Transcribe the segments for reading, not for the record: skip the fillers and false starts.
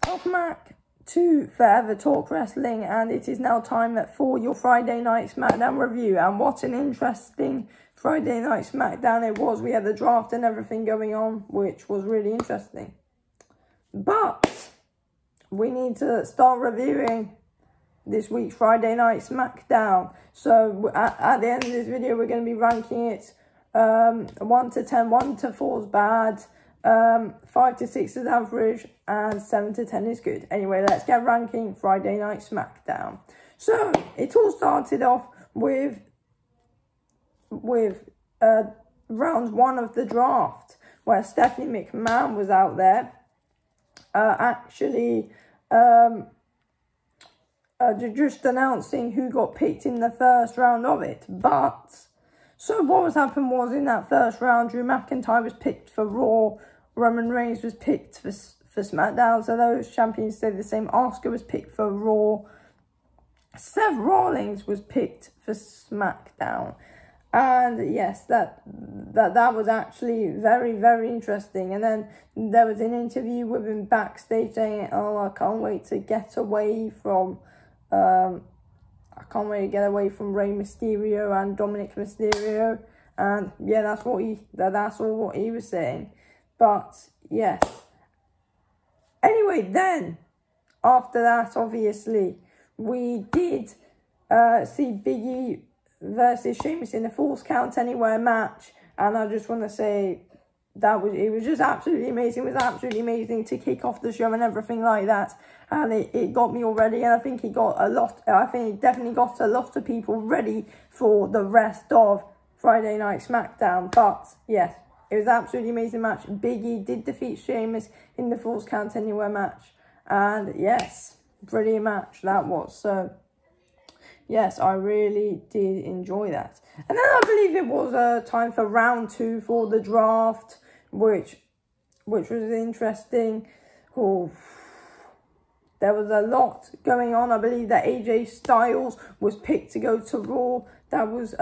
Welcome back to Forever Talk Wrestling, and it is now time for your Friday Night SmackDown review. And what an interesting Friday Night SmackDown it was. We had the draft and everything going on, which was really interesting. But we need to start reviewing this week's Friday Night SmackDown. So at the end of this video, we're going to be ranking it 1 to 10. 1 to 4 is bad. 5 to 6 is average, and 7 to 10 is good. Anyway, let's get ranking Friday Night SmackDown. So, it all started off with round 1 of the draft, where Stephanie McMahon was out there, just announcing who got picked in the first round of it. But, so what was happened was, in that first round, Drew McIntyre was picked for Raw, Roman Reigns was picked for SmackDown, so those champions stayed the same. Asuka was picked for Raw. Seth Rollins was picked for SmackDown. And yes, that was actually very, very interesting. And then there was an interview with him backstage saying, "Oh, I can't wait to get away from Rey Mysterio and Dominic Mysterio." And yeah, that's all what he was saying. But yes. Anyway, then after that, obviously, we did see Big E versus Sheamus in a Falls Count Anywhere match, and I just want to say it was just absolutely amazing. It was absolutely amazing to kick off the show and everything like that, and it got me all ready, and I think it definitely got a lot of people ready for the rest of Friday Night SmackDown. But yes, it was an absolutely amazing match. Big E did defeat Sheamus in the Falls Count Anywhere match, and yes, brilliant match that was. So yes, I really did enjoy that. And then I believe it was time for round 2 for the draft, which was interesting. Oh, there was a lot going on. I believe that AJ Styles was picked to go to Raw. That was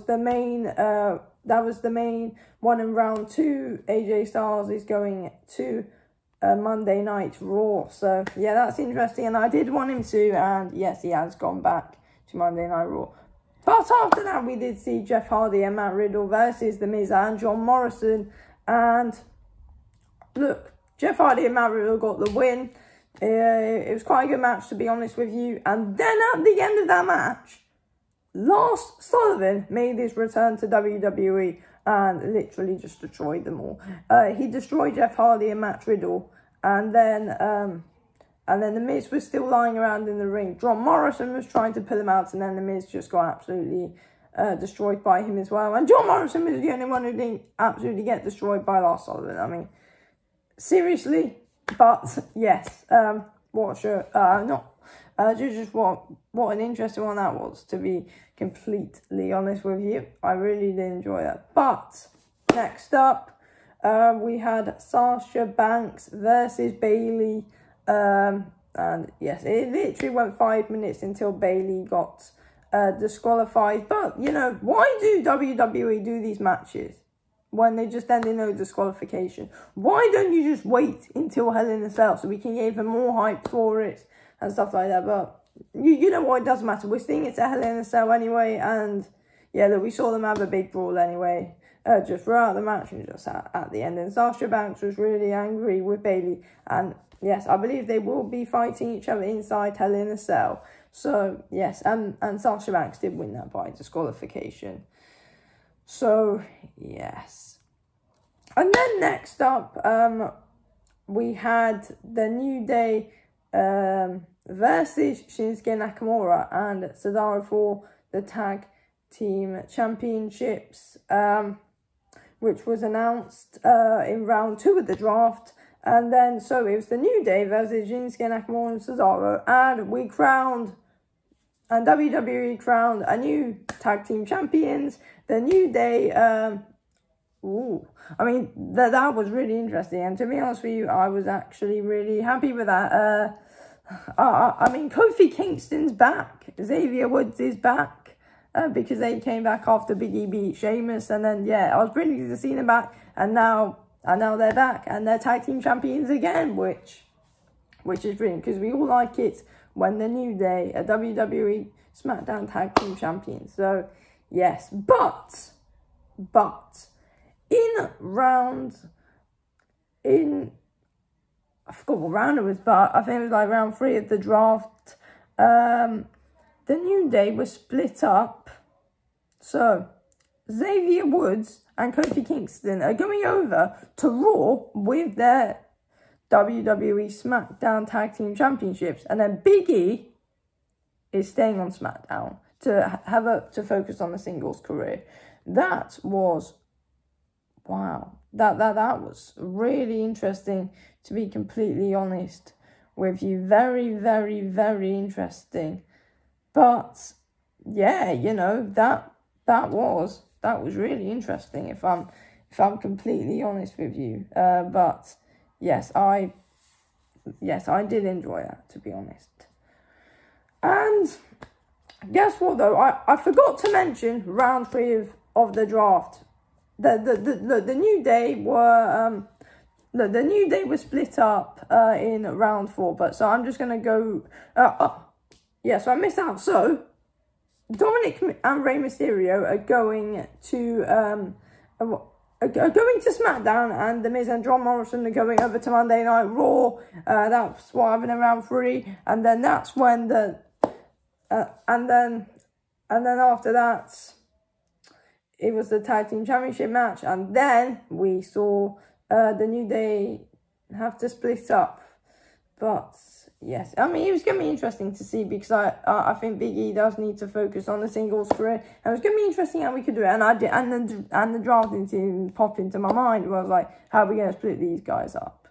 the main one in round 2. AJ Styles is going to Monday Night Raw. So yeah, that's interesting, and I did want him to, and yes, he has gone back to Monday Night Raw. But after that, we did see Jeff Hardy and Matt Riddle versus The Miz and John Morrison. And look, Jeff Hardy and Matt Riddle got the win. It was quite a good match, to be honest with you. And then at the end of that match, Lars Sullivan made his return to WWE and literally just destroyed them all. He destroyed Jeff Hardy and Matt Riddle, and then The Miz was still lying around in the ring. John Morrison was trying to pull him out, and then The Miz just got absolutely destroyed by him as well. And John Morrison was the only one who didn't absolutely get destroyed by Lars Sullivan. I mean, seriously. But yes, what a show. Just what an interesting one that was, to be completely honest with you. I really did enjoy that. But next up, we had Sasha Banks versus Bayley. And yes, it literally went 5 minutes until Bayley got disqualified. But, you know, why do WWE do these matches when they just end in no disqualification? Why don't you just wait until Hell in a Cell so we can give them more hype for it and stuff like that? But you know what, it doesn't matter. We're seeing it's a Hell in a Cell anyway, and yeah, look, we saw them have a big brawl anyway, just throughout the match and just at the end. And Sasha Banks was really angry with Bayley, and yes, I believe they will be fighting each other inside Hell in a Cell. So yes, and Sasha Banks did win that by disqualification. So yes, and then next up, we had the New Day versus Shinsuke Nakamura and Cesaro for the Tag Team Championships, which was announced in round 2 of the draft. And then, so it was the New Day versus Shinsuke Nakamura and Cesaro, and WWE crowned a new Tag Team Champions. The New Day, I mean, that was really interesting, and to be honest with you, I was actually really happy with that. I mean, Kofi Kingston's back. Xavier Woods is back because they came back after Big E beat Sheamus. And then, yeah, I was pretty pleased to see them back. And now And now they're back and they're tag team champions again, which is brilliant because we all like it when the New Day are WWE SmackDown tag team champions. So yes, but I forgot what round it was, but I think it was like round 3 of the draft. The New Day was split up. So Xavier Woods and Kofi Kingston are going over to Raw with their WWE SmackDown Tag Team Championships, and then Big E is staying on SmackDown to focus on the singles career. That was wow. That was really interesting, to be completely honest with you. Very, very, very interesting. But yeah, you know, that was really interesting if I'm completely honest with you. But yes, I did enjoy that, to be honest. And guess what though? I forgot to mention round 3 of the draft. The New Day were the New Day was split up in round 4, but so I'm just gonna go. So I missed out. So Dominic and Rey Mysterio are going to SmackDown, and The Miz and John Morrison are going over to Monday Night Raw. That's what happened in round 3, and then that's when and then after that, it was the tag team championship match, and then we saw the New Day have to split up. But yes, I mean, it was going to be interesting to see, because I think Big E does need to focus on the singles career. And it was going to be interesting how we could do it. And I did, and the drafting team popped into my mind. I was like, how are we going to split these guys up?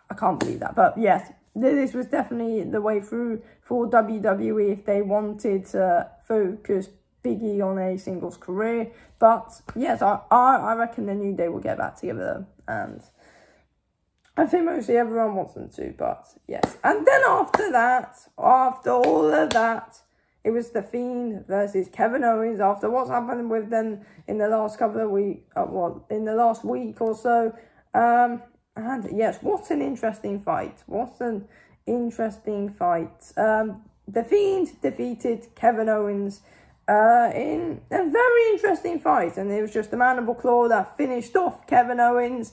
I can't believe that. But yes, this was definitely the way through for WWE if they wanted to focus Big E on a singles career. But yes, I reckon the New Day will get back together, and I think mostly everyone wants them to, but yes. And then after all of that, it was The Fiend versus Kevin Owens after what's happened with them in the last couple of weeks, in the last week or so. And yes, what an interesting fight. The Fiend defeated Kevin Owens in a very interesting fight, and it was just the mandible claw that finished off Kevin Owens,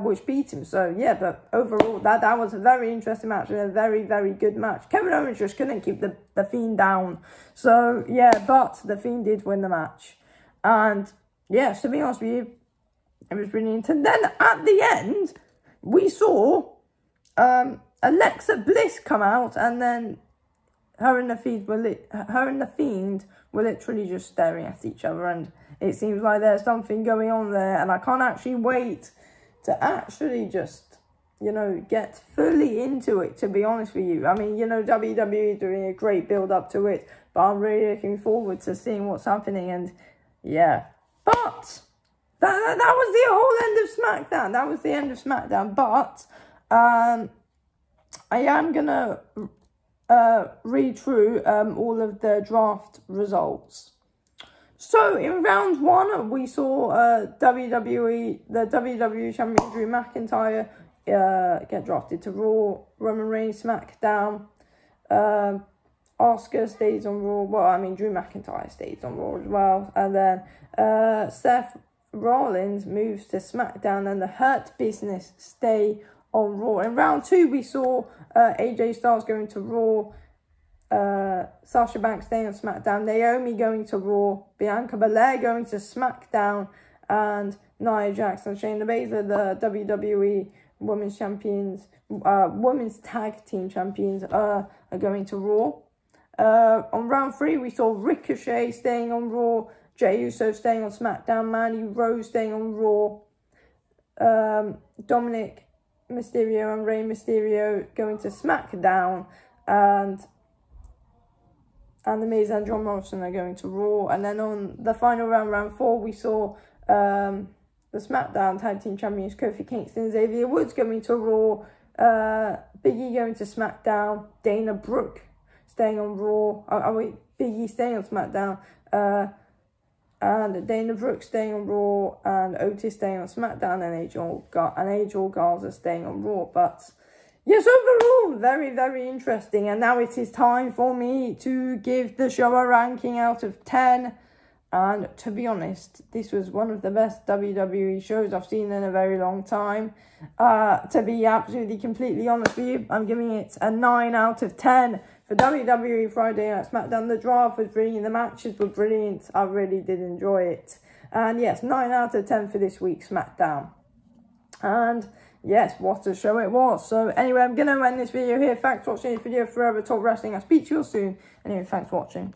which beat him. So yeah, but overall that was a very interesting match and a very, very good match. Kevin Owens just couldn't keep the Fiend down. So yeah, but the Fiend did win the match. And yeah, to be honest with you, it was brilliant. And then at the end, we saw Alexa Bliss come out, and then her and the Fiend were literally just staring at each other, and it seems like there's something going on there, and I can't actually wait to actually just, get fully into it, to be honest with you. I mean, WWE doing a great build-up to it, but I'm really looking forward to seeing what's happening, and yeah. But that was the whole end of SmackDown. That was the end of SmackDown, but I am going to read through all of the draft results. So in round 1, we saw the WWE champion Drew McIntyre get drafted to Raw. Roman Reigns SmackDown. Asuka stays on Raw. Well, I mean, Drew McIntyre stays on Raw as well. And then Seth Rollins moves to SmackDown, and the Hurt Business stay on Raw. In round 2, we saw AJ Styles going to Raw. Sasha Banks staying on SmackDown, Naomi going to Raw, Bianca Belair going to SmackDown, and Nia Jax and Shayna Baszler, the WWE Women's Champions, Women's Tag Team Champions, are going to Raw. On round 3, we saw Ricochet staying on Raw, Jey Uso staying on SmackDown, Mandy Rose staying on Raw, Dominic Mysterio and Rey Mysterio going to SmackDown, and The Miz and John Morrison are going to Raw. And then on the final round 4, we saw the SmackDown Tag Team Champions Kofi Kingston and Xavier Woods going to Raw, Big E going to SmackDown, Dana Brooke staying on Raw, Big E staying on SmackDown, and Dana Brooke staying on Raw, and Otis staying on SmackDown, and Angel Garza staying on Raw. But yes, overall, very, very interesting. And now it is time for me to give the show a ranking out of 10. And to be honest, this was one of the best WWE shows I've seen in a very long time. To be absolutely, completely honest with you, I'm giving it a 9 out of 10 for WWE Friday Night SmackDown. The draft was brilliant. The matches were brilliant. I really did enjoy it. And yes, 9 out of 10 for this week's SmackDown. And yes, what a show it was. So anyway, I'm going to end this video here. Thanks for watching this video. Forever Talk Wrestling. I'll speak to you all soon. Anyway, thanks for watching.